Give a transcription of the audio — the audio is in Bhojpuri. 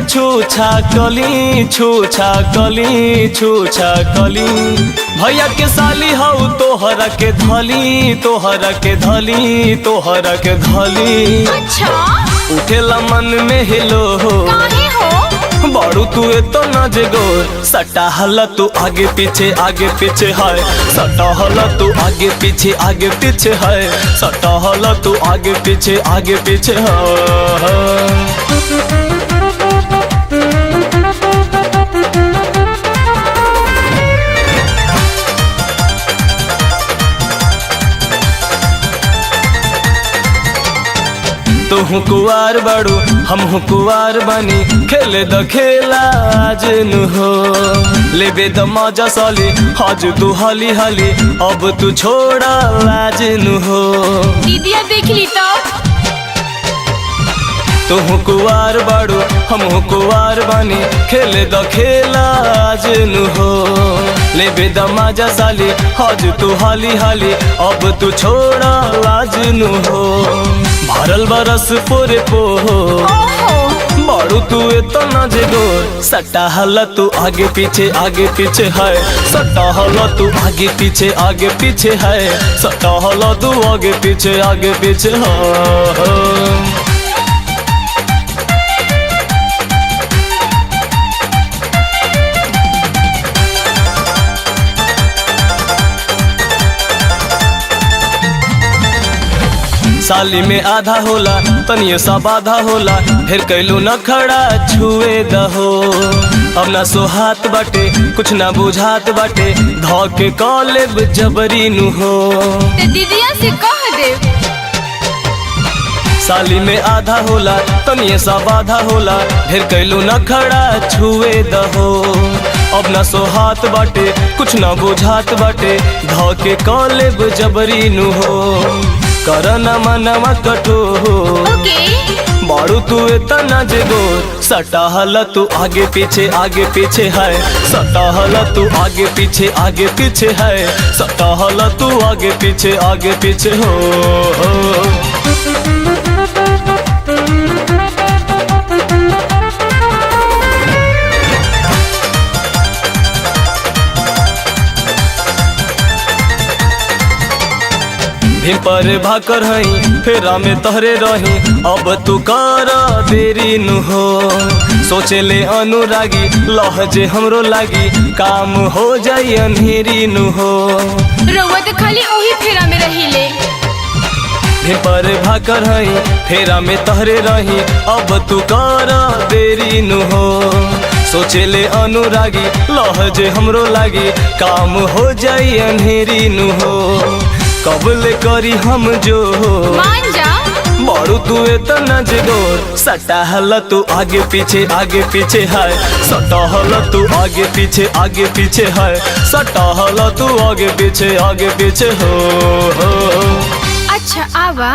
छूछा कली भैया के साली हऊ तोहरा के धली अच्छा उठेला मन में हिलो काहे हो बड़ू तू तो न जगो सटा हला तू आगे पीछे है सटा हला तू आगे पीछे है सटा हला तू आगे पीछे है। तू कुवार बड़ू हम कुवार बनी खेले द खेला आज नु हो लेबे द मजा साली आज तू हाली अब तू छोड़ा आज नु हो दीदिया देख ली तू कुवार बड़ू हम कुवार बनी खेले द खेला आज नु हो लेबे द मजा साली आज तू हाली अब तू छोड़ा आज नु हो भरल बरस पोरे पो बड़ू तू तो न जगो सटा हला तू आगे पीछे है सटा हला तू आगे पीछे है सटा हला तू आगे पीछे है। साली में आधा होला तनिए सा बाधा होला ढेर कैलू न खड़ा छुए दहो अब ना सोहात बाटे कुछ ना बुझात बाटे धौ के कॉलेब जबरी नु हो ते दीदिया से कह दे साली में आधा होला तनिए सा बाधा होला ढेर कैलू न खड़ा छुए दहो अब ना सोहात बाटे कुछ ना बुझात बाटे धौ के कॉलेब जबरी नु हो करना मनवा कटो बाड़ू तू इतना जगो सटा हला तू आगे पीछे है सटा हला तू आगे पीछे है सटा हला तू आगे पीछे हो। पर भाकर हई फेरा में तहरे रही अब तू कर देरी नु हो सोचे ले अनुरागी लहजे हमरो लागी काम हो जाई अंधेरी नु हो रउआ तो खाली ओही फेरा में रहिले पर भाकर हई फेरा में तहरे रही अब तू कर देरी नु हो सोचे ले अनुरागी लहजे हमरो लागी काम हो जाई अंधेरी नु हो कबले करी हम जो मान जा बड़ू तू इतना जगो सटा हला तू आगे पीछे है सटा हला तू आगे पीछे है सटा हला तू आगे पीछे हो। अच्छा आवा।